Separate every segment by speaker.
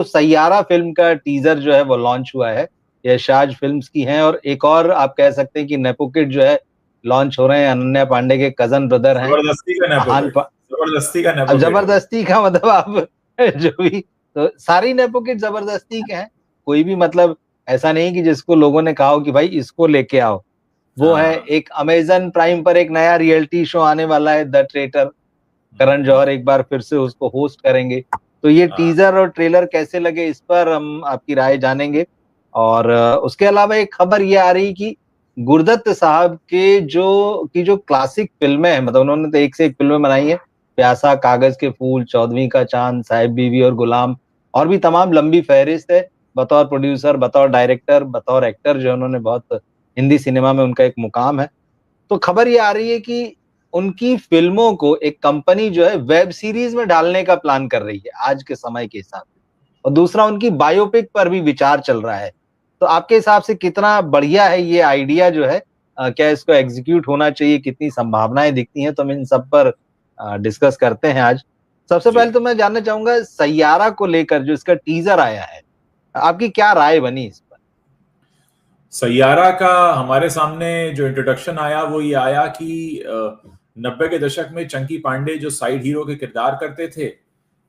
Speaker 1: Saiyaara film का teaser जो है वो लॉन्च हुआ है, यशाज फिल्म्स की है, और एक और आप कह सकते हैं कि नेपो किड जो है लॉन्च हो रहे हैं, अनन्या पांडे के कजन ब्रदर हैं
Speaker 2: जबरदस्ती का नेपो
Speaker 1: अहान।
Speaker 2: किड, जबरदस्ती का नेपो
Speaker 1: अब
Speaker 2: किड।
Speaker 1: जबरदस्ती का मतलब आप जो भी, तो सारी नेपो किड जबरदस्ती के हैं, कोई भी मतलब ऐसा नहीं कि जिसको लोगों ने कहा हो कि भाई इसको लेके आओ। वो है
Speaker 2: हाँ।
Speaker 1: एक अमेजन प्राइम पर एक नया रियलिटी शो आने वाला है, द ट्रेटर। करण जौहर एक बार फिर से उसको होस्ट करेंगे। तो ये
Speaker 2: हाँ।
Speaker 1: टीजर और ट्रेलर कैसे लगे इस पर हम आपकी राय जानेंगे। और उसके अलावा एक खबर ये आ रही कि गुरदत्त साहब के जो क्लासिक फिल्में हैं, मतलब उन्होंने तो एक से एक फिल्में बनाई है, प्यासा, कागज के फूल, चौदहवीं का चांद, साहिब बीवी और गुलाम, और भी तमाम लंबी फहरिस्त है। बतौर प्रोड्यूसर, बतौर डायरेक्टर, बतौर एक्टर जो उन्होंने बहुत हिंदी सिनेमा में उनका एक मुकाम है। तो खबर ये आ रही है कि उनकी फिल्मों को एक कंपनी जो है वेब सीरीज में डालने का प्लान कर रही है आज के समय के हिसाब से, और दूसरा उनकी बायोपिक पर भी विचार चल रहा है। तो आपके हिसाब से कितना बढ़िया है ये आइडिया जो है, क्या इसको एग्जीक्यूट होना चाहिए, कितनी संभावनाएं दिखती हैं, तो हम इन सब पर डिस्कस करते हैं आज। सबसे
Speaker 2: जी।
Speaker 1: पहले तो मैं जानना चाहूंगा सैयारा को लेकर जो इसका टीजर आया है, आपकी क्या राय बनी इस पर?
Speaker 2: सैयारा का हमारे सामने जो इंट्रोडक्शन आया वो ये आया कि 90 के दशक में चंकी पांडे जो साइड हीरो के किरदार करते थे,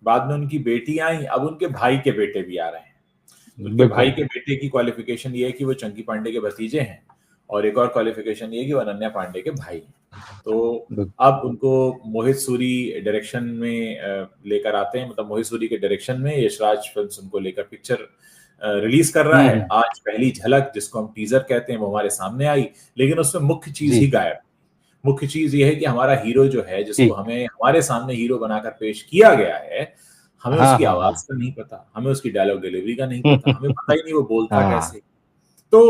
Speaker 2: बाद में उनकी बेटी आई, अब उनके भाई के बेटे भी आ रहे हैं। उनके भाई
Speaker 1: बिल्कुल।
Speaker 2: के बेटे की क्वालिफिकेशन ये है कि वो चंकी पांडे के भतीजे हैं, और एक और क्वालिफिकेशन ये है कि वो अनन्या पांडे के भाई हैं। तो अब उनको मोहित सूरी डायरेक्शन में लेकर आते हैं, मतलब मोहित सूरी के डायरेक्शन में यशराज फिल्म्स उनको लेकर पिक्चर रिलीज कर रहा है। आज पहली झलक, जिसको हम टीजर कहते हैं, वो हमारे सामने आई, लेकिन उसमें मुख्य चीज ही गायब। मुख्य चीज ये है कि हमारा हीरो जो है, जिसको हमें हमारे सामने हीरो बनाकर पेश किया गया है, हमें उसकी आवाज का नहीं पता, हमें उसकी डायलॉग डिलीवरी का नहीं पता, हमें पता ही नहीं वो बोलता कैसे। तो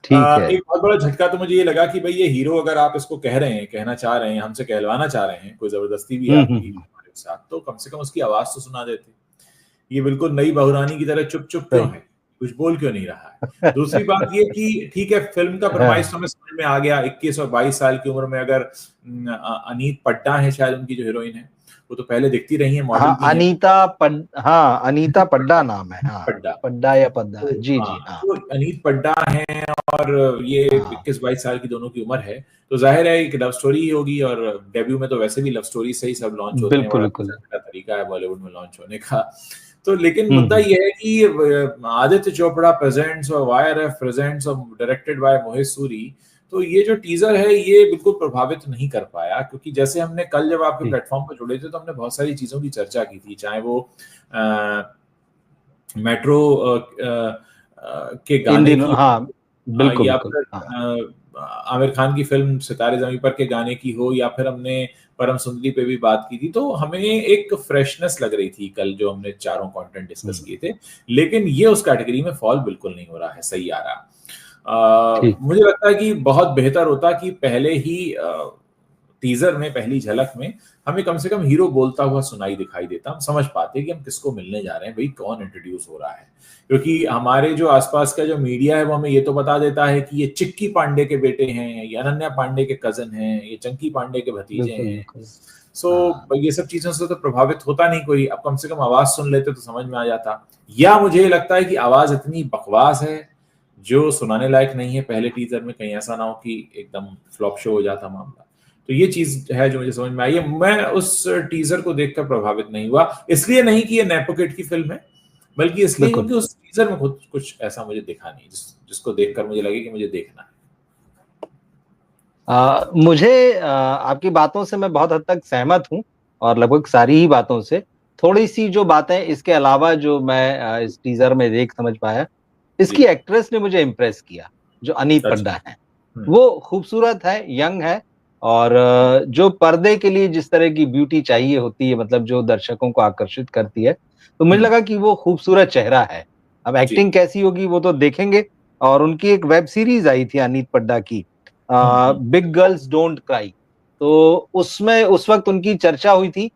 Speaker 2: एक बहुत बड़ा झटका तो मुझे ये लगा कि भाई ये हीरो, अगर आप इसको कह रहे हैं, कहना चाह रहे हैं, हमसे कहलवाना चाह रहे हैं, कोई जबरदस्ती भी है आपकी हमारे साथ, तो कम से कम उसकी आवाज तो सुना देते। ये बिल्कुल नई बहुरानी की तरह चुप चुप क्यों है, कुछ बोल क्यों नहीं रहा है। दूसरी बात ये कि ठीक है, फिल्म का फरमाइश हमें समझ में आ गया, 21 और 22 साल की उम्र में अगर अनीत पड्डा है शायद उनकी जो हीरोइन है, वो तो पहले दिखती रही है, मॉडल भी है।
Speaker 1: अनीता पड्डा नाम है।
Speaker 2: पड्डा,
Speaker 1: पड्डा या पड्डा,
Speaker 2: तो
Speaker 1: जी जी।
Speaker 2: तो अनीत पड्डा है, और ये 21-22 साल की दोनों की उम्र है, तो जाहिर है एक लव स्टोरी ही होगी, और डेब्यू में तो वैसे भी लव स्टोरी से ही सब लॉन्च होते हैं, बड़ा अच्छा तरीका है बॉलीवुड में लॉन्च होने का। तो लेकिन मुद्दा ये है कि आदित्य चोपड़ा प्रेजेंट्स और वाईआरएफ प्रेजेंट्स और डायरेक्टेड बाय मोहित सूरी, तो ये जो टीजर है ये बिल्कुल प्रभावित नहीं कर पाया, क्योंकि जैसे हमने कल जब आपके प्लेटफॉर्म पर जुड़े थे तो हमने बहुत सारी चीजों की चर्चा की थी, चाहे वो मेट्रो के गाने की,
Speaker 1: बिल्कुल
Speaker 2: या
Speaker 1: बिल्कुल,
Speaker 2: फिर आमिर खान की फिल्म सितारे ज़मीं पर के गाने की हो, या फिर हमने परम सुंदरी पे भी बात की थी, तो हमें एक फ्रेशनेस लग रही थी कल जो हमने चारों कंटेंट डिस्कस किए थे। लेकिन ये उस कैटेगरी में फॉल बिल्कुल नहीं हो रहा है सैयारा। मुझे लगता है कि बहुत बेहतर होता कि पहले ही टीजर में, पहली झलक में हमें कम से कम हीरो बोलता हुआ सुनाई दिखाई देता, हम समझ पाते कि हम किसको मिलने जा रहे हैं, भाई कौन इंट्रोड्यूस हो रहा है। क्योंकि हमारे जो आसपास का जो मीडिया है वो हमें ये तो बता देता है कि ये चिक्की पांडे के बेटे हैं, ये अनन्या पांडे के कजन हैं, ये चंकी पांडे के भतीजे हैं। सो ये सब चीजों से तो प्रभावित होता नहीं कोई, अब कम से कम आवाज सुन लेते तो समझ में आ जाता। या मुझे ये लगता है कि आवाज इतनी बकवास है जो सुनाने लायक नहीं है पहले टीजर में, कहीं ऐसा ना हो कि एकदम फ्लॉप शो हो जाता मामला। तो ये चीज है जो मुझे समझ में आई है। मैं उस टीजर को देखकर प्रभावित नहीं हुआ, इसलिए नहीं कि ये नेपो किड की फिल्म है, बल्कि इसलिए क्योंकि उस टीजर में कुछ ऐसा मुझे दिखा नहीं जिसको देखकर मुझे लगे कि मुझे देखना है।
Speaker 1: मुझे आपकी बातों से मैं बहुत हद तक सहमत हूं, और लगभग सारी ही बातों से। थोड़ी सी जो बातें इसके अलावा जो मैं इस टीजर में देख समझ पाया, इसकी एक्ट्रेस ने मुझे इम्प्रेस किया, जो अनीत पड्डा है। वो खूबसूरत है, यंग है, और जो पर्दे के लिए जिस तरह की ब्यूटी चाहिए होती है, मतलब जो दर्शकों को आकर्षित करती है, तो मुझे लगा कि वो खूबसूरत चेहरा है। अब एक्टिंग कैसी होगी वो तो देखेंगे। और उनकी एक वेब सीरीज आई थी अनीत पड्डा की, बिग गर्ल्स डोंट क्राई, तो उसमें उस वक्त उनकी चर्चा हुई थी।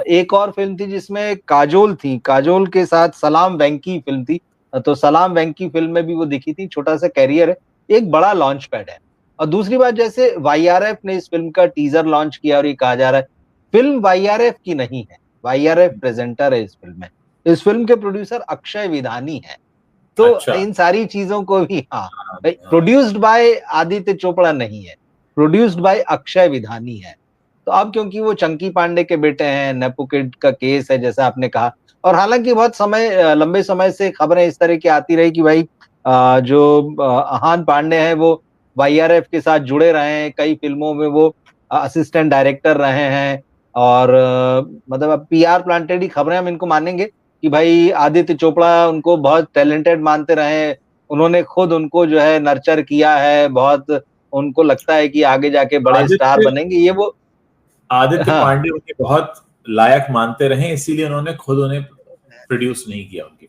Speaker 1: एक और फिल्म थी जिसमें काजोल थी, काजोल के साथ सलाम वेंकी फिल्म थी, तो सलाम वेंकी फिल्म में भी वो दिखी थी। छोटा सा कैरियर है, एक बड़ा लॉन्च पैड है। और दूसरी बात, जैसे वाईआरएफ ने इस फिल्म का टीजर लॉन्च किया और ये कहा जा रहा है फिल्म वाईआरएफ की नहीं है, वाईआरएफ प्रेजेंटर है इस फिल्म में। इस फिल्म के प्रोड्यूसर अक्षय विधानी हैं। तो
Speaker 2: अच्छा।
Speaker 1: इन सारी चीजों को भी, हाँ,
Speaker 2: हाँ, हाँ,
Speaker 1: प्रोड्यूस्ड बाय आदित्य चोपड़ा नहीं है, प्रोड्यूस्ड बाय अक्षय विधानी है। तो अब क्योंकि वो चंकी पांडे के बेटे हैं, नेपो किड का केस है जैसा आपने कहा, और हालांकि बहुत लंबे समय से खबरें इस तरह की आती रही कि भाई जो अहान पांडे हैं वो वाईआरएफ के साथ जुड़े रहे हैं, कई फिल्मों में वो असिस्टेंट डायरेक्टर रहे हैं, और मतलब अब पीआर प्लांटेड ही खबरें हम इनको मानेंगे कि भाई आदित्य चोपड़ा उनको बहुत टैलेंटेड मानते रहे, उन्होंने खुद उनको जो है नर्चर किया है बहुत, उनको लगता है कि आगे जाके बड़े स्टार
Speaker 2: आदित्य
Speaker 1: बनेंगे, ये वो।
Speaker 2: आदित्य
Speaker 1: हाँ।
Speaker 2: पांडे उन्हें बहुत लायक मानते रहे, इसीलिए उन्होंने खुद उन्हें प्रोड्यूस नहीं किया उनकी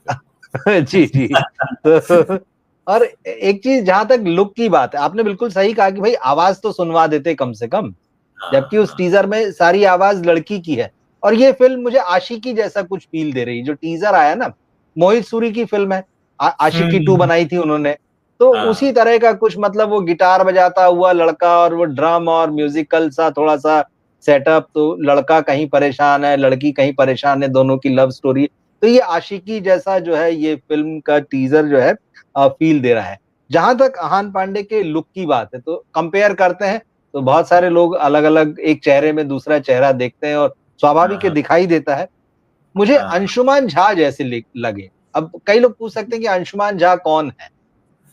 Speaker 1: जी जी।
Speaker 2: फिल्म।
Speaker 1: तो और एक चीज जहां तक लुक की बात है, आपने बिल्कुल सही कहा कि भाई आवाज तो सुनवा देते कम से कम, जबकि
Speaker 2: हाँ,
Speaker 1: उस टीजर में सारी आवाज लड़की की है। और ये फिल्म मुझे आशिकी जैसा कुछ फील दे रही है। जो टीजर आया ना, मोहित सूरी की फिल्म है, आशिकी 2
Speaker 2: हम्म,
Speaker 1: बनाई थी उन्होंने, तो उसी
Speaker 2: हाँ,
Speaker 1: तरह का कुछ, मतलब वो गिटार बजाता हुआ लड़का और वो ड्रम और म्यूजिकल सा थोड़ा सा सेटअप, तो लड़का कहीं परेशान है, लड़की कहीं परेशान है, दोनों की लव स्टोरी। तो ये आशिकी जैसा जो है ये फिल्म का टीजर जो है फील दे रहा है। जहां तक अहान पांडे के लुक की बात है, तो कंपेयर करते हैं तो बहुत सारे लोग अलग अलग एक चेहरे में दूसरा चेहरा देखते हैं, और स्वाभाविक है,
Speaker 2: हाँ,
Speaker 1: दिखाई देता है। मुझे
Speaker 2: हाँ,
Speaker 1: अंशुमान झा जैसे लगे। अब कई लोग पूछ सकते हैं कि अंशुमान झा कौन है।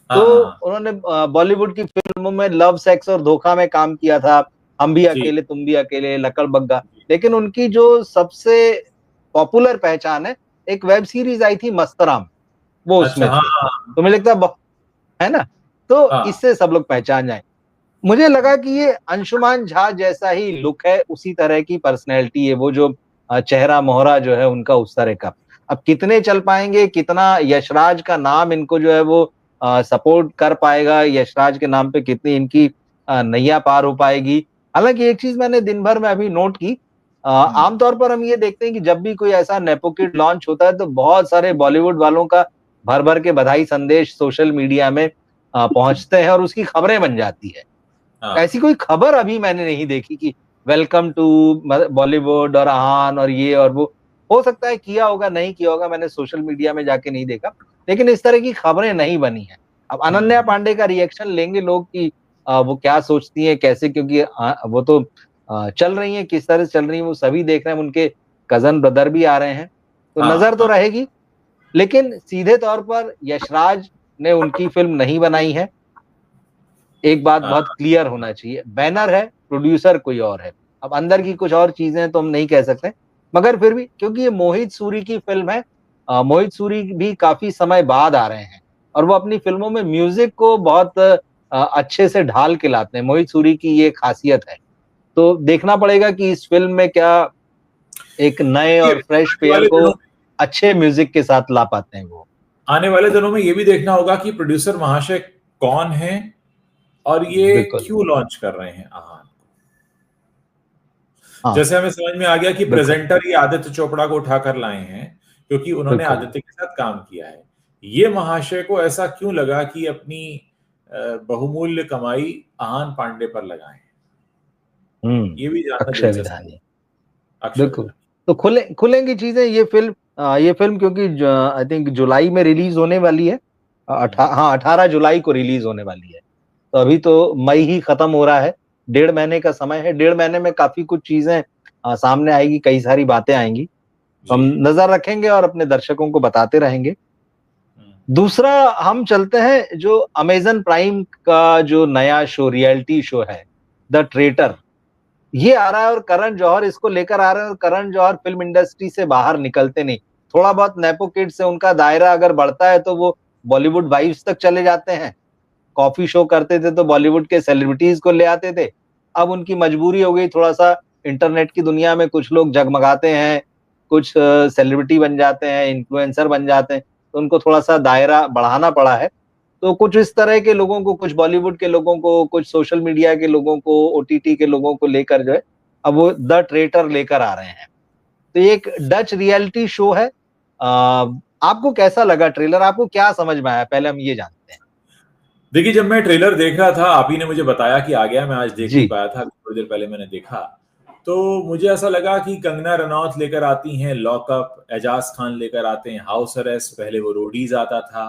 Speaker 2: हाँ,
Speaker 1: तो
Speaker 2: हाँ,
Speaker 1: उन्होंने बॉलीवुड की फिल्मों में लव, सेक्स और धोखा में काम किया था, हम भी
Speaker 2: जी,
Speaker 1: अकेले तुम भी अकेले, लकड़ बग्गा।
Speaker 2: जी,
Speaker 1: लेकिन उनकी जो सबसे पॉपुलर पहचान है, एक वेब सीरीज आई थी मस्तराम, वो
Speaker 2: अच्छा,
Speaker 1: उसमें
Speaker 2: हाँ,
Speaker 1: थे,
Speaker 2: हाँ,
Speaker 1: तो मुझे लगता है ना, तो
Speaker 2: हाँ,
Speaker 1: इससे सब लोग पहचान जाए। मुझे लगा कि ये अंशुमान झा जैसा ही लुक है, उसी तरह की पर्सनैलिटी है, वो जो चेहरा मोहरा जो है उनका उस तरह का। अब कितने चल पाएंगे, कितना यशराज का नाम इनको जो है वो सपोर्ट कर पाएगा, यशराज के नाम पे कितनी इनकी नैया पार हो पाएगी। हालांकि एक चीज मैंने दिन भर में अभी नोट की,
Speaker 2: हम्म,
Speaker 1: आमतौर पर हम ये देखते हैं कि जब भी कोई ऐसा नेपो किड लॉन्च होता है तो बहुत सारे बॉलीवुड वालों का भर भर के बधाई संदेश सोशल मीडिया में पहुंचते हैं और उसकी खबरें बन जाती है।
Speaker 2: हाँ,
Speaker 1: ऐसी कोई खबर अभी मैंने नहीं देखी कि वेलकम टू बॉलीवुड और आहान और ये और वो। हो सकता है किया होगा, नहीं किया होगा, मैंने सोशल मीडिया में जाके नहीं देखा, लेकिन इस तरह की खबरें नहीं बनी है। अब अनन्या
Speaker 2: हम्म,
Speaker 1: पांडे का रिएक्शन लेंगे लोग कि वो क्या सोचती हैं, कैसे, क्योंकि वो तो चल रही हैं, किस तरह से चल रही हैं वो सभी देख रहे हैं, उनके कजन ब्रदर भी आ रहे हैं, तो
Speaker 2: हाँ,
Speaker 1: नजर तो
Speaker 2: हाँ,
Speaker 1: रहेगी। लेकिन सीधे तौर पर यशराज ने उनकी फिल्म नहीं बनाई है, एक बात बहुत
Speaker 2: हाँ,
Speaker 1: क्लियर होना चाहिए, बैनर है, प्रोड्यूसर कोई और है। अब अंदर की कुछ और चीजें तो हम नहीं कह सकते, मगर फिर भी क्योंकि ये मोहित सूरी की फिल्म है, मोहित सूरी भी काफी समय बाद आ रहे हैं, और वो अपनी फिल्मों में म्यूजिक को बहुत अच्छे से ढाल के लाते हैं, मोहित सूरी की ये खासियत है। तो देखना पड़ेगा कि इस फिल्म में क्या एक नए
Speaker 2: ये
Speaker 1: और फ्रेश
Speaker 2: आने
Speaker 1: पेयर
Speaker 2: वाले
Speaker 1: को
Speaker 2: दिनों
Speaker 1: अच्छे म्यूजिक के साथ ला पाते हैं वो।
Speaker 2: आने वाले दिनों में ये भी देखना होगा कि प्रोड्यूसर महाशय कौन है और ये
Speaker 1: बिल्कुल।
Speaker 2: क्यों लॉन्च कर रहे हैं आहान को।
Speaker 1: हाँ।
Speaker 2: जैसे हमें समझ में आ गया कि
Speaker 1: बिल्कुल।
Speaker 2: प्रेजेंटर ही आदित्य चोपड़ा को उठाकर लाए हैं क्योंकि उन्होंने
Speaker 1: बिल्कुल।
Speaker 2: आदित्य के साथ काम किया है। ये महाशय को ऐसा क्यों लगा कि अपनी बहुमूल्य कमाई आहान पांडे पर लगाएं, ये भी जानना
Speaker 1: अक्षय
Speaker 2: दिलचस्प है।
Speaker 1: विधानी।
Speaker 2: अक्षय
Speaker 1: बिल्कुल।
Speaker 2: विधान।
Speaker 1: तो खुलेंगी चीजें। ये फिल्म क्योंकि आई थिंक जुलाई में रिलीज होने वाली है। हाँ, 18 जुलाई को रिलीज होने वाली है। तो अभी तो मई ही खत्म हो रहा है, 1.5 महीने का समय है। 1.5 महीने में काफी कुछ चीजें सामने आएगी, कई सारी बातें आएंगी, तो
Speaker 2: जी।
Speaker 1: हम नजर रखेंगे और अपने दर्शकों को बताते रहेंगे।
Speaker 2: हम्म,
Speaker 1: दूसरा, हम चलते हैं जो अमेजन प्राइम का जो नया शो, रियलिटी शो है, द ट्रेटर, ये आ रहा है, और करण जौहर इसको लेकर आ रहे हैं, और करण जौहर फिल्म इंडस्ट्री से बाहर निकलते नहीं। थोड़ा बहुत नेपो किड से उनका दायरा अगर बढ़ता है तो वो बॉलीवुड वाइब्स तक चले जाते हैं। कॉफी शो करते थे तो बॉलीवुड के सेलिब्रिटीज को ले आते थे। अब उनकी मजबूरी हो गई, थोड़ा सा इंटरनेट की दुनिया में कुछ लोग जगमगाते हैं, कुछ सेलिब्रिटी बन जाते हैं, इन्फ्लुएंसर बन जाते हैं, तो उनको थोड़ा सा दायरा बढ़ाना पड़ा है। तो कुछ इस तरह के लोगों को, कुछ बॉलीवुड के लोगों को, कुछ सोशल मीडिया के लोगों को, ओटीटी के लोगों को लेकर जो है अब वो द ट्रेटर लेकर आ रहे हैं। तो ये एक डच रियलिटी शो है। आपको कैसा लगा ट्रेलर, आपको क्या समझ में आया, पहले हम ये जानते हैं।
Speaker 2: देखिए, जब मैं ट्रेलर देख रहा था, आप ही ने मुझे बताया कि आ गया, मैं आज देख नहीं
Speaker 1: जी।
Speaker 2: पाया था, थोड़ी देर पहले मैंने देखा। तो मुझे ऐसा लगा कि कंगना रनौत लेकर आती हैं लॉकअप, एजाज खान लेकर आते हैं हाउस अरेस्ट, पहले वो रोडीज आता था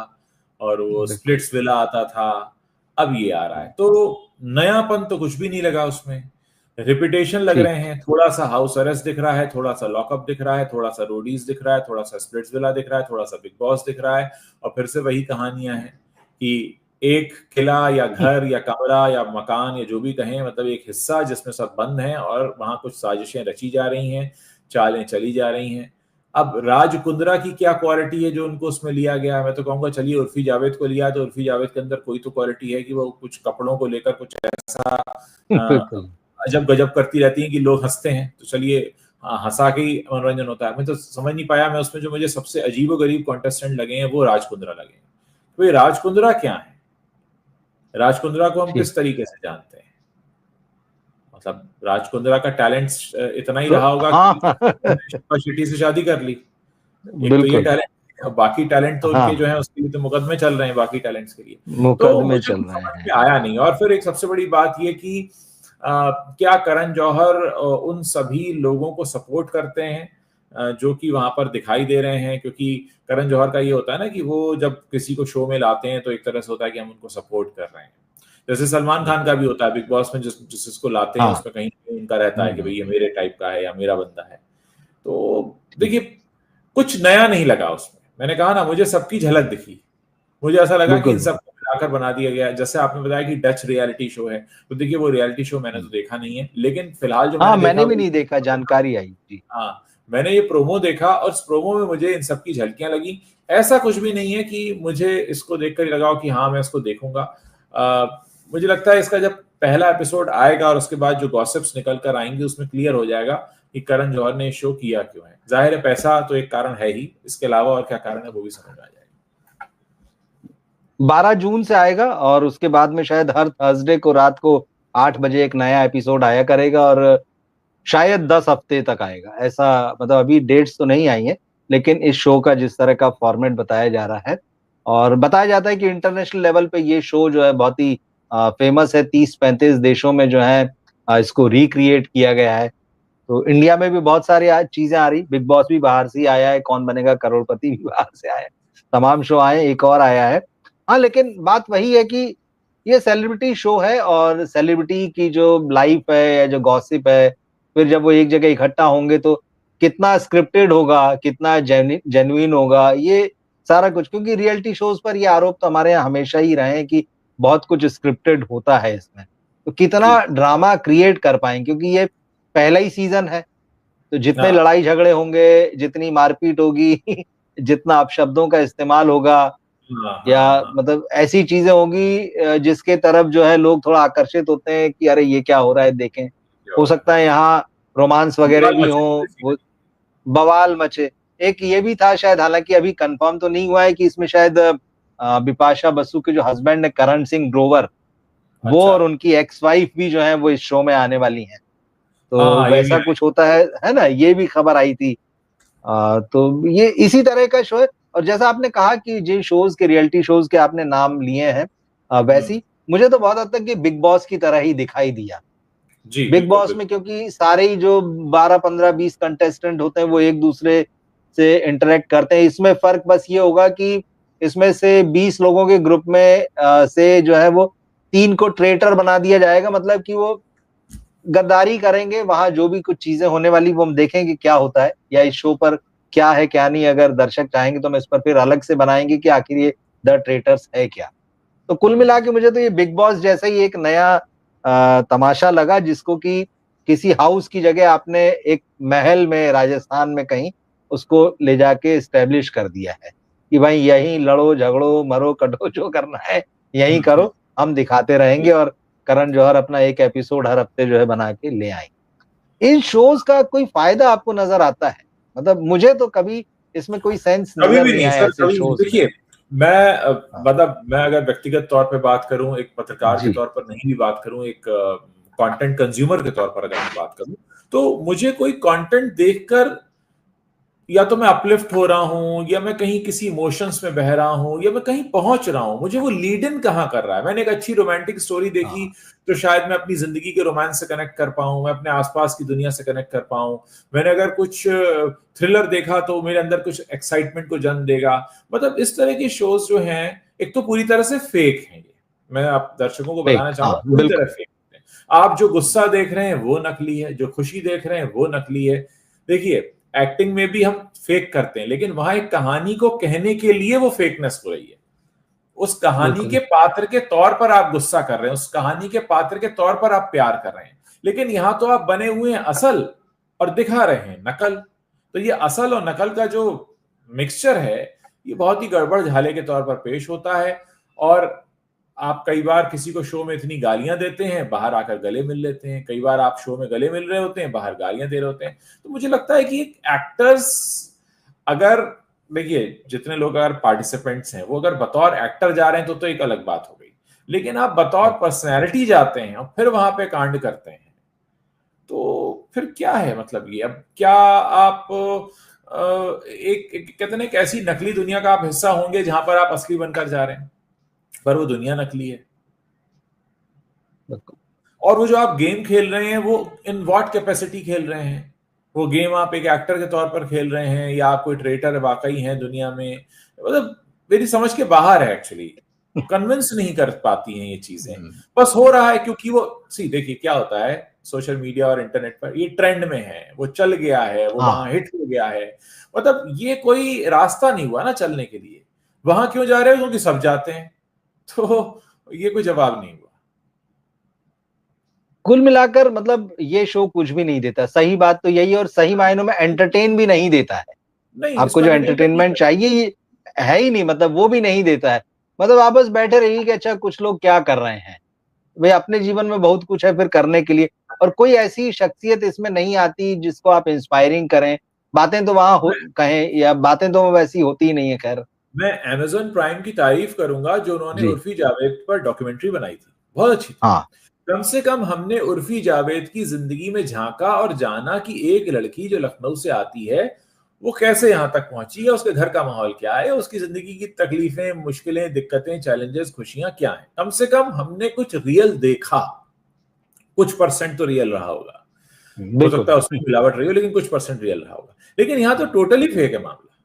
Speaker 2: और वो स्प्लिट्स विला आता था, अब ये आ रहा है। तो नयापन तो कुछ भी नहीं लगा उसमें, रिपीटेशन लग रहे हैं, थोड़ा सा हाउस अरेस्ट दिख रहा है, थोड़ा सा लॉकअप दिख रहा है, थोड़ा सा रोडीज दिख रहा है, थोड़ा सा स्प्लिट्स विला दिख रहा है, थोड़ा सा बिग बॉस दिख रहा है, और फिर से वही कहानियां हैं कि एक किला या घर या कमरा या मकान या जो भी कहें, मतलब एक हिस्सा जिसमें सब बंद है और वहां कुछ साजिशें रची जा रही हैं, चालें चली जा रही हैं। अब राज कुंद्रा की क्या क्वालिटी है जो उनको उसमें लिया गया? मैं तो कहूंगा चलिए उर्फी जावेद को लिया, तो उर्फी जावेद के अंदर कोई तो क्वालिटी है कि वो कुछ कपड़ों को लेकर कुछ ऐसा अजब गजब करती रहती है कि लोग हंसते हैं, तो चलिए हंसा के ही मनोरंजन होता है। मैं तो समझ नहीं पाया, मैं उसमें जो मुझे सबसे अजीब गरीब कॉन्टेस्टेंट लगे हैं वो राज कुंद्रा लगे हैं। तो ये राज कुंद्रा क्या है? राज कुंद्रा को हम किस तरीके से जानते हैं? मतलब राज कुंद्रा का टैलेंट इतना ही रहा होगा कि शिल्पा शेट्टी से शादी कर ली, एक तो ये टैलेंट, बाकी टैलेंट तो उनके जो है उसके लिए तो मुकदमे चल रहे हैं बाकी टैलेंट्स के लिए, तो मुझे समझ में आया नहीं। और फिर एक सबसे बड़ी बात ये कि क्या करण जौहर उन सभी लोगों को सपोर्ट करते हैं जो कि वहां पर दिखाई दे रहे हैं? क्योंकि करण जौहर का ये होता है ना कि वो जब किसी को शो में लाते हैं तो एक तरह से होता है कि हम उनको सपोर्ट कर रहे हैं, जैसे सलमान खान का भी होता है बिग बॉस में, जिसको लाते हैं उसमें कहीं उनका रहता है कि भाई ये मेरे टाइप का है या मेरा बंदा है। तो देखिए कुछ नया नहीं लगा उसमें, मैंने कहा ना मुझे सबकी झलक दिखी, मुझे ऐसा लगा कि इन सबको मिलाकर बना दिया गया। जैसे आपने बताया कि डच रियलिटी शो है, तो देखिए वो रियलिटी शो मैंने तो देखा नहीं है, लेकिन फिलहाल जो
Speaker 1: मैंने भी नहीं देखा, जानकारी आई जी।
Speaker 2: मैंने ये प्रोमो देखा और इस प्रोमो में मुझे इन सबकी झलकियां लगी। ऐसा कुछ भी नहीं है कि मुझे इसको देखकर ही लगा कि हाँ मैं इसको देखूंगा। मुझे लगता है इसका जब पहला एपिसोड आएगा और उसके बाद जो गॉसिप्स निकल कर आएंगे उसमें क्लियर हो जाएगा कि करण जौहर ने शो किया क्यों है। जाहिर है पैसा तो एक कारण है ही, इसके अलावा और क्या कारण है वो भी समझ आ जाएगा।
Speaker 1: 12 जून से आएगा और उसके बाद में शायद हर थर्सडे को रात को 8 बजे एक नया एपिसोड आया करेगा और शायद 10 हफ्ते तक आएगा, ऐसा मतलब अभी डेट्स तो नहीं आई है, लेकिन इस शो का जिस तरह का फॉर्मेट बताया जा रहा है और बताया जाता है कि इंटरनेशनल लेवल पे ये शो जो है बहुत ही फेमस है, 30-35 देशों में जो है इसको रिक्रिएट किया गया है। तो इंडिया में भी बहुत सारी चीजें आ रही, बिग बॉस भी बाहर से ही आया है, कौन बनेगा करोड़पति भी बाहर से आया है, तमाम शो आए, एक और आया है। हाँ लेकिन बात वही है कि ये सेलिब्रिटी शो है और सेलिब्रिटी की जो लाइफ है या जो गॉसिप है, फिर जब वो एक जगह इकट्ठा होंगे तो कितना स्क्रिप्टेड होगा, कितना जेन्युइन होगा, ये सारा कुछ, क्योंकि रियलिटी शोज पर ये आरोप तो हमारे यहाँ हमेशा ही रहे हैं कि बहुत कुछ स्क्रिप्टेड होता है इसमें, तो कितना ड्रामा क्रिएट कर पाएंगे, क्योंकि ये पहला ही सीजन है, तो जितने लड़ाई झगड़े होंगे, जितनी मारपीट होगी जितना अपशब्दों का इस्तेमाल होगा या मतलब ऐसी चीजें होगी जिसके तरफ जो है लोग थोड़ा आकर्षित होते हैं कि अरे ये क्या हो रहा है देखें। हो सकता है यहाँ रोमांस वगैरह भी हो, वो बवाल मचे। एक ये भी था शायद, हालांकि अभी कंफर्म तो नहीं हुआ है कि इसमें शायद बिपाशा बसु के जो हस्बैंड है करण सिंह ग्रोवर, वो और उनकी एक्स वाइफ भी जो है वो इस शो में आने वाली हैं, तो वैसा कुछ होता है ना, ये भी खबर आई थी। तो ये इसी तरह का शो है। और जैसा आपने कहा कि जिन शोज के, रियलिटी शोज के आपने नाम लिए हैं, वैसी मुझे तो बहुत हद तक ये बिग बॉस की तरह ही दिखाई दिया जी। बिग बॉस में क्योंकि सारे ही जो 12, 15, 20 कंटेस्टेंट होते हैं वो एक दूसरे से इंटरेक्ट करते हैं। इसमें फर्क बस ये होगा कि इसमें से 20 लोगों के ग्रुप में से जो है वो 3 को ट्रेटर बना दिया जाएगा, मतलब कि वो गद्दारी करेंगे। वहां जो भी कुछ चीजें होने वाली वो हम देखेंगे क्या होता है, या इस शो पर क्या है क्या नहीं, अगर दर्शक चाहेंगे तो हम इस पर फिर अलग से बनाएंगे कि आखिर ये द ट्रेटर्स है क्या। तो कुल मिला के मुझे तो ये बिग बॉस जैसा ही एक नया तमाशा लगा, जिसको कि किसी हाउस की जगह आपने एक महल में राजस्थान में कहीं उसको ले जाके एस्टेब्लिश कर दिया है कि भाई यहीं लड़ो झगड़ो मरो कटो, जो करना है यहीं करो, हम दिखाते रहेंगे और करण जौहर अपना एक एपिसोड हर हफ्ते जो है बना के ले आएंगे। इन शोज का कोई फायदा आपको नजर आता है? मतलब मुझे तो कभी इसमें कोई सेंस नजर नहीं आया ऐसे शोज।
Speaker 2: देखिए मैं अगर व्यक्तिगत तौर पे बात करूं, एक पत्रकार के तौर पर नहीं भी बात करूं, एक कंटेंट कंज्यूमर के तौर पर अगर मैं बात करूं, तो मुझे कोई कंटेंट देखकर या तो मैं अपलिफ्ट हो रहा हूं, या मैं कहीं किसी इमोशंस में बह रहा हूं, या मैं कहीं पहुंच रहा हूं, मुझे वो लीड इन कहाँ कर रहा है। मैंने एक अच्छी रोमांटिक स्टोरी देखी
Speaker 1: हाँ
Speaker 2: तो शायद मैं अपनी जिंदगी के रोमांस से कनेक्ट कर पाऊं, मैं अपने आसपास की दुनिया से कनेक्ट कर पाऊं। मैंने अगर कुछ थ्रिलर देखा तो मेरे अंदर कुछ एक्साइटमेंट को जन्म देगा। मतलब इस तरह के शोज जो हैं, एक तो पूरी तरह से फेक हैं ये, मैं आप दर्शकों को बताना
Speaker 1: फेक, हाँ
Speaker 2: चाहूंगा, पूरी तरह
Speaker 1: बिल्कुल।
Speaker 2: फेक है। आप जो गुस्सा देख रहे हैं वो नकली है, जो खुशी देख रहे हैं वो नकली है। देखिए, एक्टिंग में भी हम फेक करते हैं, लेकिन वहां एक कहानी को कहने के लिए वो फेकनेस हो रही है। उस कहानी
Speaker 1: बिल्कुल
Speaker 2: के पात्र के तौर पर आप गुस्सा कर रहे हैं, उस कहानी के पात्र के तौर पर आप प्यार कर रहे हैं, लेकिन यहां तो आप बने हुए हैं असल और दिखा रहे हैं नकल। तो ये असल और नकल का जो मिक्सचर है, ये बहुत ही गड़बड़ झाले के तौर पर पेश होता है। और आप कई बार किसी को शो में इतनी गालियां देते हैं, बाहर आकर गले मिल लेते हैं। कई बार आप शो में गले मिल रहे होते हैं, बाहर गालियां दे रहे होते हैं। तो मुझे लगता है कि एक्टर्स, अगर देखिए जितने लोग अगर पार्टिसिपेंट्स हैं वो अगर बतौर एक्टर जा रहे हैं तो एक अलग बात हो गई, लेकिन आप बतौर पर्सनैलिटी जाते हैं और फिर वहां पे कांड करते हैं, तो फिर क्या है मतलब ये? अब क्या आप कहते हैं ना, एक ऐसी नकली दुनिया का आप हिस्सा होंगे जहां पर आप असली बनकर जा रहे हैं, पर वो दुनिया नकली है।
Speaker 1: बिल्कुल।
Speaker 2: और वो जो आप गेम खेल रहे हैं वो इन व्हाट कैपेसिटी खेल रहे हैं? वो गेम आप एक एक्टर के तौर पर खेल रहे हैं, या आप कोई ट्रेटर वाकई हैं दुनिया में? मतलब मेरी समझ के बाहर है एक्चुअली। कन्विंस नहीं कर पाती हैं ये चीजें। बस हो रहा है क्योंकि वो, सी देखिए क्या होता है, सोशल मीडिया और इंटरनेट पर ये ट्रेंड में है, वो चल गया है, वो
Speaker 1: हाँ
Speaker 2: वहां हिट हो गया है। मतलब ये कोई रास्ता नहीं हुआ ना चलने के लिए। वहां क्यों जा रहे हो? क्योंकि सब जाते हैं। तो ये कोई जवाब नहीं हुआ।
Speaker 1: कुल मिलाकर मतलब ये शो कुछ भी नहीं देता, सही बात तो यही है, और सही मायनों में एंटरटेन भी नहीं देता है।
Speaker 2: नहीं,
Speaker 1: आपको
Speaker 2: इसको
Speaker 1: जो
Speaker 2: एंटरटेन नहीं
Speaker 1: एंटरटेनमेंट
Speaker 2: कर।
Speaker 1: चाहिए ये है ही नहीं, मतलब वो भी नहीं देता है। मतलब आप बस बैठे रहिए कि अच्छा कुछ लोग क्या कर रहे हैं। वे अपने जीवन में बहुत कुछ है फिर करने के लिए, और कोई ऐसी शख्सियत इसमें नहीं आती जिसको आप इंस्पायरिंग करें। बातें तो वहां हो कहें, या बातें तो वैसी होती ही नहीं है। खैर,
Speaker 2: मैं अमेजन प्राइम की तारीफ करूंगा जो उन्होंने
Speaker 1: जी
Speaker 2: उर्फी जावेद पर डॉक्यूमेंट्री बनाई थी, बहुत अच्छी थी।
Speaker 1: हाँ
Speaker 2: कम से कम हमने उर्फी जावेद की जिंदगी में झांका और जाना कि एक लड़की जो लखनऊ से आती है वो कैसे यहां तक पहुंची है, उसके घर का माहौल क्या है, उसकी जिंदगी की तकलीफें, मुश्किलें, दिक्कतें, चैलेंजेस, खुशियां क्या हैं। कम से कम हमने कुछ रियल देखा। कुछ परसेंट तो रियल रहा होगा। हो
Speaker 1: बिल्कुल।
Speaker 2: सकता है उसमें मिलावट रही हो, लेकिन कुछ परसेंट रियल रहा होगा। लेकिन यहां तो टोटली फेक है मामला।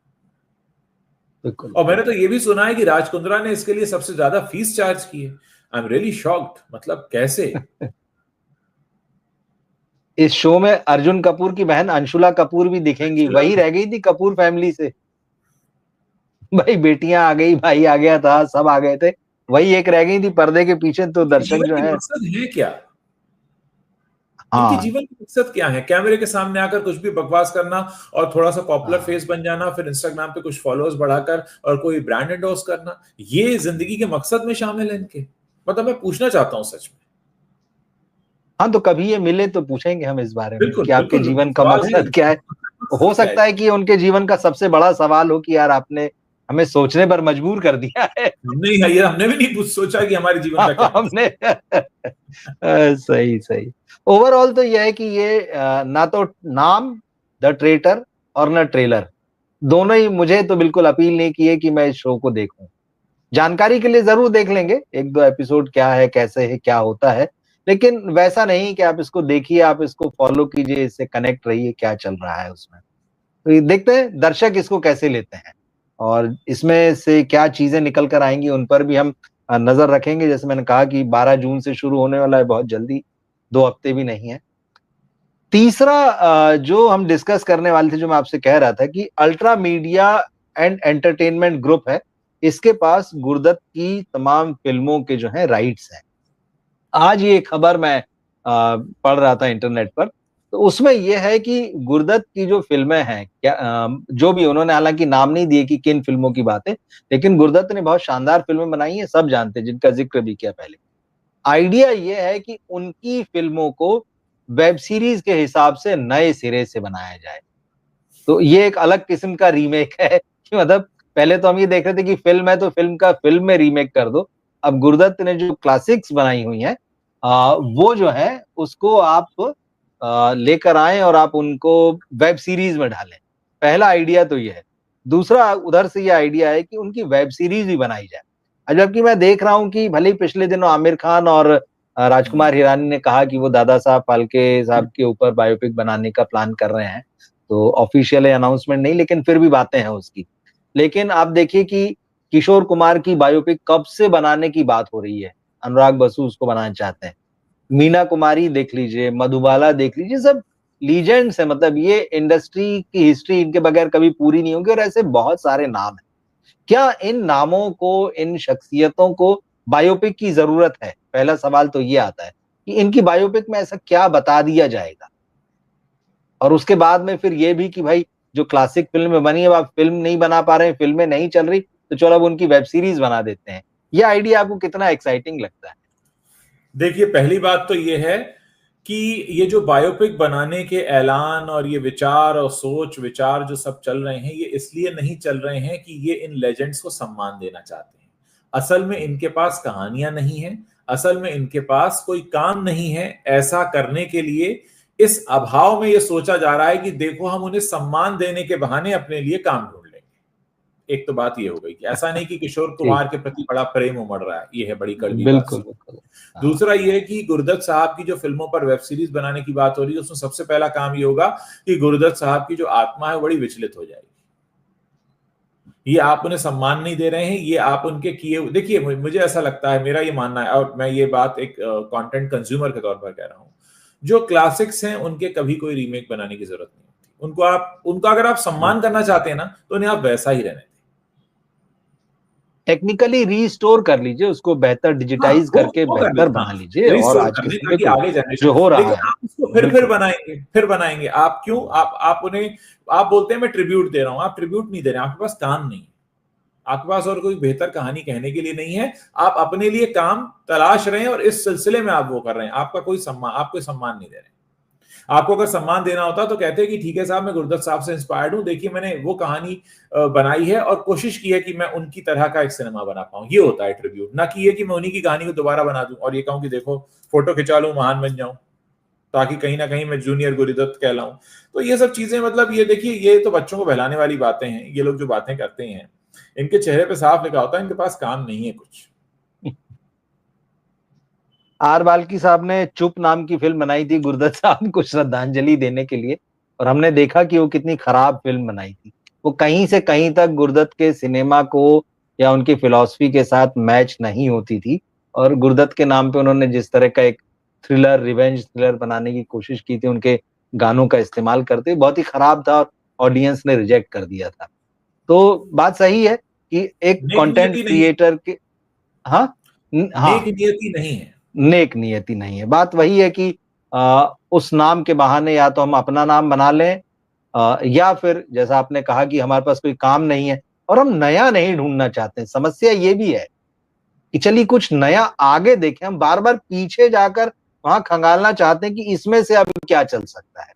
Speaker 1: बिल्कुल।
Speaker 2: और मैंने तो ये भी सुना है कि राज कुंद्रा ने इसके लिए सबसे ज्यादा फीस चार्ज की है। I am really shocked. मतलब कैसे?
Speaker 1: इस शो में अर्जुन कपूर की बहन अंशुला कपूर भी दिखेंगी,
Speaker 2: अंशुला,
Speaker 1: वही रह गई थी कपूर फैमिली से। भाई बेटियां आ गई, भाई आ गया था, सब आ गए थे, वही एक रह गई थी पर्दे के पीछे। तो
Speaker 2: इनके
Speaker 1: दर्शक
Speaker 2: जीवन
Speaker 1: जो
Speaker 2: की
Speaker 1: है,
Speaker 2: मकसद है क्या? इनके
Speaker 1: हाँ
Speaker 2: जीवन की मकसद क्या है? कैमरे के सामने आकर कुछ भी बकवास करना और थोड़ा सा पॉपुलर
Speaker 1: हाँ
Speaker 2: फेस बन जाना, फिर इंस्टाग्राम पे कुछ फॉलोअर्स बढ़ाकर और कोई ब्रांड एंडोर्स करना, ये जिंदगी के मकसद में शामिल है इनके? मतलब मैं पूछना चाहता हूं सच में।
Speaker 1: हाँ, तो कभी ये मिले तो पूछेंगे हम इस बारे में
Speaker 2: बिल्कुल
Speaker 1: कि आपके
Speaker 2: बिल्कुल बिल्कुल,
Speaker 1: जीवन का
Speaker 2: सवाल है
Speaker 1: मकसद क्या है। हो
Speaker 2: क्या है?
Speaker 1: सकता है कि उनके जीवन का सबसे बड़ा सवाल हो कि यार आपने हमें सोचने पर मजबूर कर दिया है।
Speaker 2: हमने भी नहीं सोचा कि हमारे जीवन का क्या मकसद
Speaker 1: हमने सही सही। ओवरऑल तो यह है कि ये ना तो नाम द ट्रेटर और ना ट्रेलर, दोनों ही मुझे तो बिल्कुल अपील नहीं किए कि मैं इस शो को देखूं। जानकारी के लिए जरूर देख लेंगे एक दो एपिसोड, क्या है कैसे है क्या होता है, लेकिन वैसा नहीं कि आप इसको देखिए, आप इसको फॉलो कीजिए, इससे कनेक्ट रहिए क्या चल रहा है उसमें। तो ये देखते हैं दर्शक इसको कैसे लेते हैं, और इसमें से क्या चीजें निकल कर आएंगी उन पर भी हम नजर रखेंगे। जैसे मैंने कहा कि 12 जून से शुरू होने वाला है, बहुत जल्दी, 2 हफ्ते भी नहीं है। तीसरा जो हम डिस्कस करने वाले थे, जो मैं आपसे कह रहा था कि ultra media and entertainment group है, इसके पास गुरदत्त की तमाम फिल्मों के जो है राइट्स हैं। आज ये खबर मैं पढ़ रहा था इंटरनेट पर, तो उसमें यह है कि गुरदत्त की जो फिल्में हैं, क्या जो भी, उन्होंने हालांकि नाम नहीं दिए कि किन फिल्मों की बात है, लेकिन गुरदत्त ने बहुत शानदार फिल्में बनाई हैं, सब जानते हैं, जिनका जिक्र भी किया पहले। आइडिया ये है कि उनकी फिल्मों को वेब सीरीज के हिसाब से नए सिरे से बनाया जाए। तो ये एक अलग किस्म का रीमेक है कि मतलब पहले तो हम ये देख रहे थे कि फिल्म है तो फिल्म का फिल्म में रीमेक कर दो। अब गुरदत्त ने जो क्लासिक्स बनाई हुई हैं, वो जो है उसको आप लेकर आए और आप उनको वेब सीरीज में ढालें। पहला आइडिया तो ये है। दूसरा उधर से ये आइडिया है कि उनकी वेब सीरीज भी बनाई जाए। जबकि मैं देख रहा हूँ कि भले ही पिछले दिनों आमिर खान और राजकुमार हिरानी ने कहा कि वो दादा साहब फाल्के साहब के ऊपर बायोपिक बनाने का प्लान कर रहे हैं, तो ऑफिशियल अनाउंसमेंट नहीं, लेकिन फिर भी बातें हैं उसकी। लेकिन आप देखिए कि किशोर कुमार की बायोपिक कब से बनाने की बात हो रही है, अनुराग बसु उसको बनाना चाहते हैं। मीना कुमारी देख लीजिए, मधुबाला देख लीजिए, सब लीजेंड्स है। मतलब ये इंडस्ट्री की हिस्ट्री इनके बगैर कभी पूरी नहीं होगी, और ऐसे बहुत सारे नाम हैं। क्या इन नामों को, इन शख्सियतों को बायोपिक की जरूरत है? पहला सवाल तो ये आता है कि इनकी बायोपिक में ऐसा क्या बता दिया जाएगा। और उसके बाद में फिर ये भी कि भाई जो क्लासिक फिल्म बनी है, आप फिल्म नहीं बना पा रहे हैं, फिल्में नहीं चल रही, तो चलो अब उनकी वेब सीरीज बना देते हैं। ये आइडिया आपको कितना एक्साइटिंग लगता है?
Speaker 2: देखिए, पहली बात तो ये है कि ये जो बायोपिक बनाने के ऐलान और ये विचार और सोच विचार जो सब चल रहे हैं, ये इसलिए नहीं चल रहे हैं कि ये इन लेजेंड्स को सम्मान देना चाहते हैं। असल में इनके पास कहानियां नहीं है, असल में इनके पास कोई काम नहीं है ऐसा करने के लिए। इस अभाव में ये सोचा जा रहा है कि देखो, हम उन्हें सम्मान देने के बहाने अपने लिए काम ढूंढ लेंगे। एक तो बात ये हो गई कि ऐसा नहीं कि किशोर कुमार के प्रति बड़ा प्रेम उमड़ रहा है, ये है बड़ी कड़वी बात।
Speaker 1: बिल्कुल बिल्कुल।
Speaker 2: दूसरा ये है कि गुरुदत्त साहब की जो फिल्मों पर वेब सीरीज बनाने की बात हो रही है, उसमें सबसे पहला काम ये होगा कि गुरुदत्त साहब की जो आत्मा है बड़ी विचलित हो जाएगी। ये आप उन्हें सम्मान नहीं दे रहे हैं, ये आप उनके किए। देखिए, मुझे ऐसा लगता है, मेरा ये मानना है, और मैं ये बात एक कंटेंट कंज्यूमर के तौर पर कह रहा हूं, जो क्लासिक्स हैं उनके कभी कोई रीमेक बनाने की जरूरत नहीं होती। उनका अगर आप सम्मान करना चाहते हैं ना, तो उन्हें आप वैसा ही रहने दें।
Speaker 1: टेक्निकली रीस्टोर कर लीजिए उसको, बेहतर डिजिटाइज करके बेहतर बना लीजिए, और आज के समय
Speaker 2: ताकि आगे जनरेशन
Speaker 1: जो हो रहा है।
Speaker 2: आप उसको फिर बनाएंगे। आप क्यों? आप उन्हें, आप बोलते हैं मैं ट्रिब्यूट दे रहा हूं, आप ट्रिब्यूट नहीं दे रहे हैं, आपके पास काम नहीं है, आपके पास और कोई बेहतर कहानी कहने के लिए नहीं है। आप अपने लिए काम तलाश रहे हैं और इस सिलसिले में आप वो कर रहे हैं। आपका कोई सम्मान, आप कोई सम्मान नहीं दे रहे। आपको अगर सम्मान देना होता तो कहते हैं कि ठीक है साहब, मैं गुरुदत्त साहब से इंस्पायर्ड हूं, देखिए मैंने वो कहानी बनाई है और कोशिश की है कि मैं उनकी तरह का एक सिनेमा बना पाऊं। ये होता है ट्रिब्यूट, ना कि ये कि मैं उन्हीं की कहानी को दोबारा बना दूं और ये कहूं कि देखो फोटो खिंचा लूं, महान बन जाऊं, ताकि कहीं ना कहीं मैं जूनियर गुरुदत्त कहलाऊं। तो ये सब चीजें, मतलब ये देखिए, ये तो बच्चों को बहलाने वाली बातें हैं। ये लोग जो बातें करते हैं, इनके चेहरे पे साफ लिखा होता है इनके पास काम नहीं है कुछ।
Speaker 1: आर बाल्की साहब ने चुप नाम की फिल्म बनाई थी गुरुदत्त साहब को श्रद्धांजलि देने के लिए, और हमने देखा कि वो कितनी खराब फिल्म बनाई थी। वो कहीं से कहीं तक गुरुदत्त के सिनेमा को या उनकी फिलॉसफी के साथ मैच नहीं होती थी। और गुरुदत्त के नाम पे उन्होंने जिस तरह का एक थ्रिलर, रिवेंज थ्रिलर बनाने की कोशिश की थी, उनके गानों का इस्तेमाल करते, बहुत ही खराब था और ऑडियंस ने रिजेक्ट कर दिया था। तो बात सही है कि एक कंटेंट क्रिएटर के, हाँ हाँ,
Speaker 2: नेक नियति नहीं है,
Speaker 1: नेक नियति नहीं है। बात वही है कि उस नाम के बहाने या तो हम अपना नाम बना लें, या फिर जैसा आपने कहा कि हमारे पास कोई काम नहीं है और हम नया नहीं ढूंढना चाहते। समस्या ये भी है कि चलिए कुछ नया आगे देखें, हम बार बार पीछे जाकर वहां खंगालना चाहते हैं कि इसमें से अब क्या चल सकता है।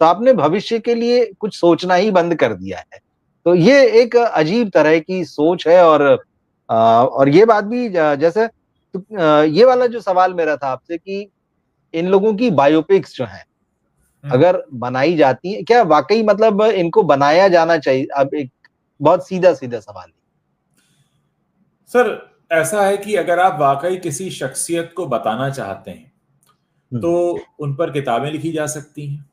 Speaker 1: तो आपने भविष्य के लिए कुछ सोचना ही बंद कर दिया है। तो ये एक अजीब तरह की सोच है। और ये बात भी जैसे, तो ये वाला जो सवाल मेरा था आपसे कि इन लोगों की बायोपिक्स जो हैं, अगर बनाई जाती है, क्या वाकई मतलब इनको बनाया जाना चाहिए? अब एक बहुत सीधा सीधा सवाल है
Speaker 2: सर। ऐसा है कि अगर आप वाकई किसी शख्सियत को बताना चाहते हैं तो उन पर किताबें लिखी जा सकती हैं।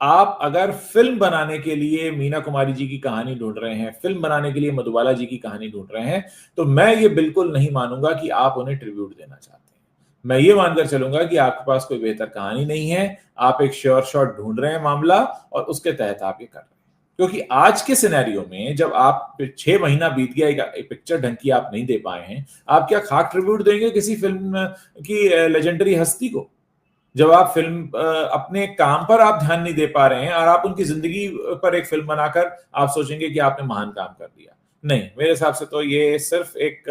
Speaker 2: आप अगर फिल्म बनाने के लिए मीना कुमारी जी की कहानी ढूंढ रहे हैं, फिल्म बनाने के लिए मधुबाला जी की कहानी ढूंढ रहे हैं, तो मैं ये बिल्कुल नहीं मानूंगा कि आप उन्हें ट्रिब्यूट देना चाहते हैं। मैं ये मानकर चलूंगा कि आपके पास कोई बेहतर कहानी नहीं है, आप एक श्योर शॉट ढूंढ रहे हैं मामला, और उसके तहत आप ये कर रहे हैं। क्योंकि आज के सिनेरियो में जब आप 6 महीना बीत गया, एक पिक्चर ढंग की आप नहीं दे पाए हैं, आप क्या खाक ट्रिब्यूट देंगे किसी फिल्म की लेजेंडरी हस्ती को? जब आप फिल्म अपने काम पर आप ध्यान नहीं दे पा रहे हैं और आप उनकी जिंदगी पर एक फिल्म बनाकर आप सोचेंगे कि आपने महान काम कर दिया। नहीं, मेरे हिसाब से तो ये सिर्फ एक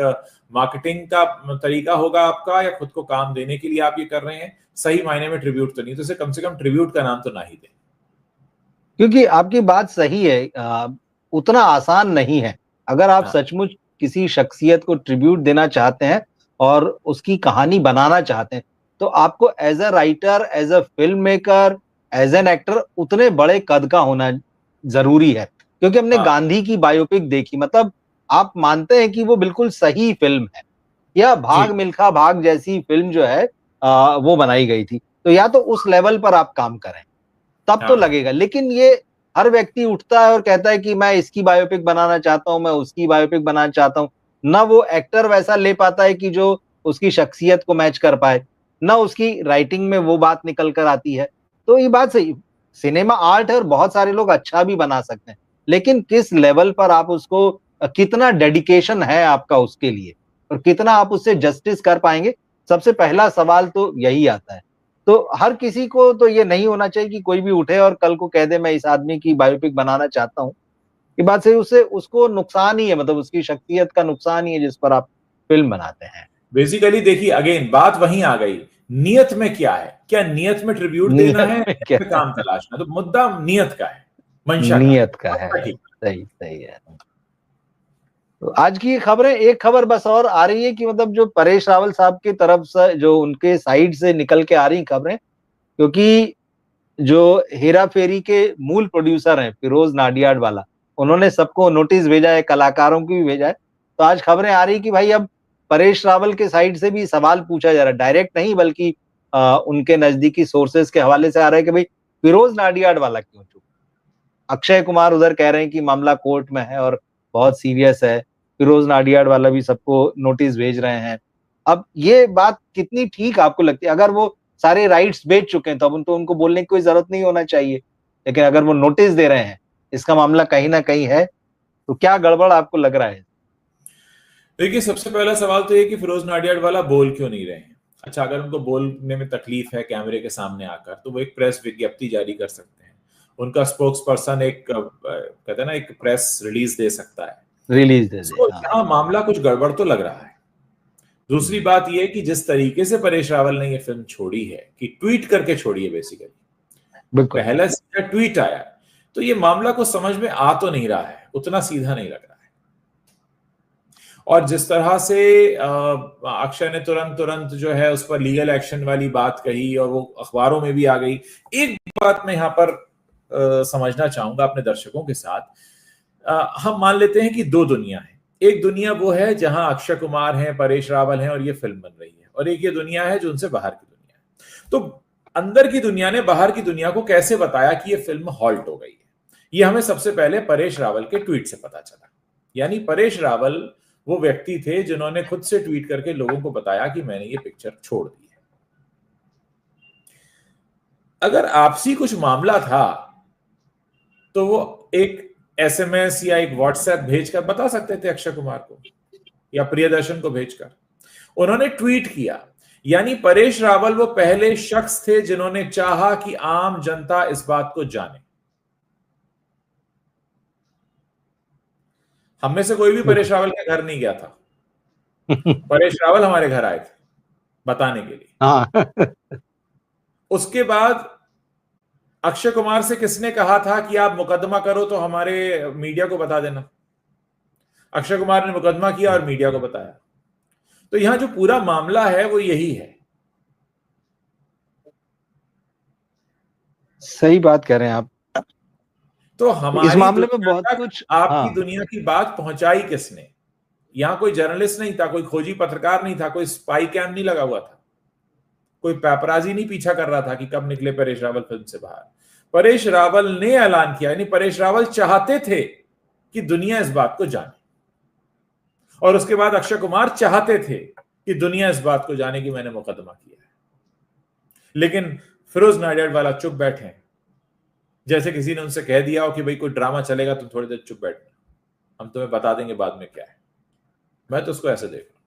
Speaker 2: मार्केटिंग का तरीका होगा आपका, या खुद को काम देने के लिए आप ये कर रहे हैं। सही मायने में ट्रिब्यूट तो नहीं, तो इसे कम से कम ट्रिब्यूट का नाम तो ना ही दें।
Speaker 1: क्योंकि आपकी बात सही है, उतना आसान नहीं है। अगर आप सचमुच किसी शख्सियत को ट्रिब्यूट देना चाहते हैं और उसकी कहानी बनाना चाहते हैं, तो आपको as a writer, as a film maker, as an actor उतने बड़े कद का होना जरूरी है, क्योंकि हमने
Speaker 2: हाँ।
Speaker 1: गांधी की बायोपिक देखी, मतलब आप मानते हैं कि वो बिल्कुल सही फिल्म है, या भाग
Speaker 2: जी।
Speaker 1: मिल्खा भाग जैसी फिल्म जो है वो बनाई गई थी, तो या तो उस लेवल पर आप काम करें तब तो
Speaker 2: हाँ।
Speaker 1: लगेगा। लेकिन ये हर व्यक्ति उठता है और कहता है कि मैं इसकी बायोपिक बनाना चाहता हूं, मैं उसकी बायोपिक बनाना चाहता हूं, ना वो एक्टर वैसा ले पाता है कि जो उसकी शख्सियत को मैच कर पाए, ना उसकी राइटिंग में वो बात निकल कर आती है। तो ये बात सही, सिनेमा आर्ट है और बहुत सारे लोग अच्छा भी बना सकते हैं, लेकिन किस लेवल पर आप उसको कितना डेडिकेशन है आपका उसके लिए, और कितना आप उससे जस्टिस कर पाएंगे, सबसे पहला सवाल तो यही आता है। तो हर किसी को तो ये नहीं होना चाहिए कि कोई भी उठे और कल को कह दे मैं इस आदमी की बायोपिक बनाना चाहता हूँ। ये बात सही, उससे उसको नुकसान ही है, मतलब उसकी शख्सियत का नुकसान ही है जिस पर आप फिल्म बनाते हैं।
Speaker 2: बेसिकली देखिए, अगेन बात वहीं आ गई, नियत में क्या है, क्या नियत में ट्रिब्यूट देना है
Speaker 1: नियत में
Speaker 2: या
Speaker 1: क्या
Speaker 2: फिर
Speaker 1: है?
Speaker 2: काम तलाशना, तो मुद्दा नियत का है, मंशा का है,
Speaker 1: नियत का है।
Speaker 2: ठीक।
Speaker 1: सही सही है। तो आज की खबरें, एक खबर बस और आ रही है कि मतलब जो परेश रावल साहब की तरफ से, जो उनके साइड से निकल के आ रही खबरें, क्योंकि जो हेरा फेरी के मूल प्रोड्यूसर हैं फिरोज नाडियाड वाला, उन्होंने सबको नोटिस भेजा है, कलाकारों को भी भेजा है। तो आज खबरें आ रही कि भाई अब परेश रावल के साइड से भी सवाल पूछा जा रहा है, डायरेक्ट नहीं बल्कि उनके नजदीकी सोर्सेज के हवाले से आ रहा है कि भाई फिरोज नाडियाड वाला क्यों चुप। अक्षय कुमार उधर कह रहे हैं कि मामला कोर्ट में है और बहुत सीरियस है, फिरोज नाडियाड वाला भी सबको नोटिस भेज रहे हैं। अब ये बात कितनी ठीक आपको लगती है? अगर वो सारे राइट्स बेच चुके हैं तो अब तो उनको बोलने की कोई जरूरत नहीं होना चाहिए, लेकिन अगर वो नोटिस दे रहे हैं, इसका मामला कहीं ना कहीं है, तो क्या गड़बड़ आपको लग रहा है?
Speaker 2: देखिए, सबसे पहला सवाल तो ये कि फिरोज नाडियाड वाला बोल क्यों नहीं रहे हैं। अच्छा, अगर उनको बोलने में तकलीफ है कैमरे के सामने आकर, तो वो एक प्रेस विज्ञप्ति जारी कर सकते हैं। उनका स्पोक्स पर्सन एक कहते हैं ना, एक प्रेस रिलीज दे सकता है।
Speaker 1: रिलीज दे दे,
Speaker 2: तो
Speaker 1: हाँ।
Speaker 2: यहाँ मामला कुछ गड़बड़ तो लग रहा है। दूसरी बात यह कि जिस तरीके से परेश रावल ने ये फिल्म छोड़ी है, कि ट्वीट करके छोड़ी है बेसिकली,
Speaker 1: बिल्कुल।
Speaker 2: पहला सीधा ट्वीट आया, तो ये मामला को समझ में आ तो नहीं रहा है, उतना सीधा नहीं लग रहा है। और जिस तरह से अक्षय ने तुरंत तुरंत जो है उस पर लीगल एक्शन वाली बात कही और वो अखबारों में भी आ गई। एक बात मैं यहां पर समझना चाहूंगा अपने दर्शकों के साथ, हम मान लेते हैं कि दो दुनिया है। एक दुनिया वो है जहां अक्षय कुमार है, परेश रावल है और ये फिल्म बन रही है, और एक ये दुनिया है जो उनसे बाहर की दुनिया है। तो अंदर की दुनिया ने बाहर की दुनिया को कैसे बताया कि ये फिल्म हॉल्ट हो गई है, ये हमें सबसे पहले परेश रावल के ट्वीट से पता चला। यानी परेश रावल वो व्यक्ति थे जिन्होंने खुद से ट्वीट करके लोगों को बताया कि मैंने ये पिक्चर छोड़ दी है। अगर आपसी कुछ मामला था तो वो एक एसएमएस या एक व्हाट्सएप भेजकर बता सकते थे अक्षय कुमार को या प्रियदर्शन को भेजकर। उन्होंने ट्वीट किया, यानी परेश रावल वो पहले शख्स थे जिन्होंने चाहा कि आम जनता इस बात को जाने। हम में से कोई भी परेश रावल के घर नहीं गया था, परेश रावल हमारे घर आए थे बताने के लिए।
Speaker 1: हाँ।
Speaker 2: उसके बाद अक्षय कुमार से किसने कहा था कि आप मुकदमा करो तो हमारे मीडिया को बता देना? अक्षय कुमार ने मुकदमा किया और मीडिया को बताया। तो यहां जो पूरा मामला है वो यही है।
Speaker 1: सही बात कह रहे हैं आप।
Speaker 2: तो
Speaker 1: इस
Speaker 2: हमारी
Speaker 1: मामले में
Speaker 2: दुनिया
Speaker 1: बहुत
Speaker 2: तक
Speaker 1: कुछ,
Speaker 2: आपकी
Speaker 1: हाँ।
Speaker 2: दुनिया की बात पहुंचाई किसने? यहां कोई जर्नलिस्ट नहीं था, कोई खोजी पत्रकार नहीं था, कोई स्पाई कैम नहीं लगा हुआ था, कोई पैपराजी नहीं पीछा कर रहा था कि कब निकले परेश रावल फिल्म से बाहर। परेश रावल ने ऐलान किया, यानी परेश रावल चाहते थे कि दुनिया इस बात को जाने, और उसके बाद अक्षय कुमार चाहते थे कि दुनिया इस बात को जाने कि मैंने मुकदमा किया है। लेकिन फिरोज नाडियाड वाला चुप बैठे हैं, जैसे किसी ने उनसे कह दिया हो कि भाई कोई ड्रामा चलेगा, तुम थोड़ी देर चुप बैठना, हम तुम्हें बता देंगे बाद में क्या है। मैं तो उसको ऐसे देख रहा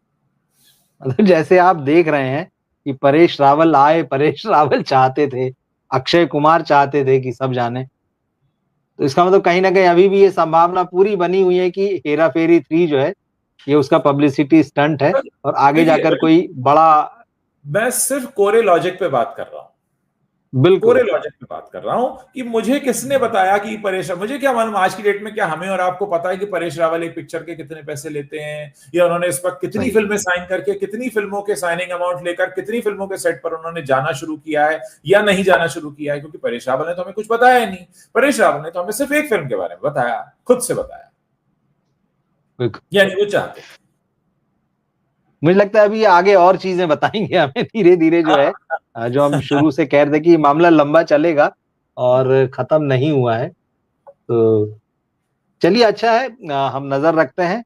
Speaker 2: हूं।
Speaker 1: मतलब जैसे आप देख रहे हैं कि परेश रावल आए, परेश रावल चाहते थे, अक्षय कुमार चाहते थे कि सब जाने, तो इसका मतलब कहीं ना कहीं अभी भी ये संभावना पूरी बनी हुई है कि हेरा फेरी 3 जो है ये उसका पब्लिसिटी स्टंट है और आगे
Speaker 2: देखिए,
Speaker 1: जाकर कोई बड़ा।
Speaker 2: मैं सिर्फ कोरे लॉजिक पे बात कर रहा हूं।
Speaker 1: बिल्कुल
Speaker 2: पूरे लॉजिक में बात कर रहा हूं कि मुझे किसने बताया कि परेश, मुझे क्या मालूम आज की डेट में, क्या हमें और आपको पता है कि परेश रावल एक पिक्चर के कितने पैसे लेते हैं, या उन्होंने इस वक्त कितनी फिल्में साइन करके, कितनी फिल्मों के साइनिंग अमाउंट लेकर, कितनी फिल्मों के सेट पर उन्होंने जाना शुरू किया है या नहीं जाना शुरू किया है, क्योंकि परेश रावल ने तो हमें कुछ बताया ही नहीं। परेश रावल ने तो हमें सिर्फ एक फिल्म के बारे में बताया, खुद से बताया, यानी वो चाहते।
Speaker 1: मुझे लगता है अभी आगे और चीजें बताएंगे हमें धीरे धीरे, जो है जो हम शुरू से कह रहे थे कि मामला लंबा चलेगा और खत्म नहीं हुआ है। तो चलिए, अच्छा है, हम नजर रखते हैं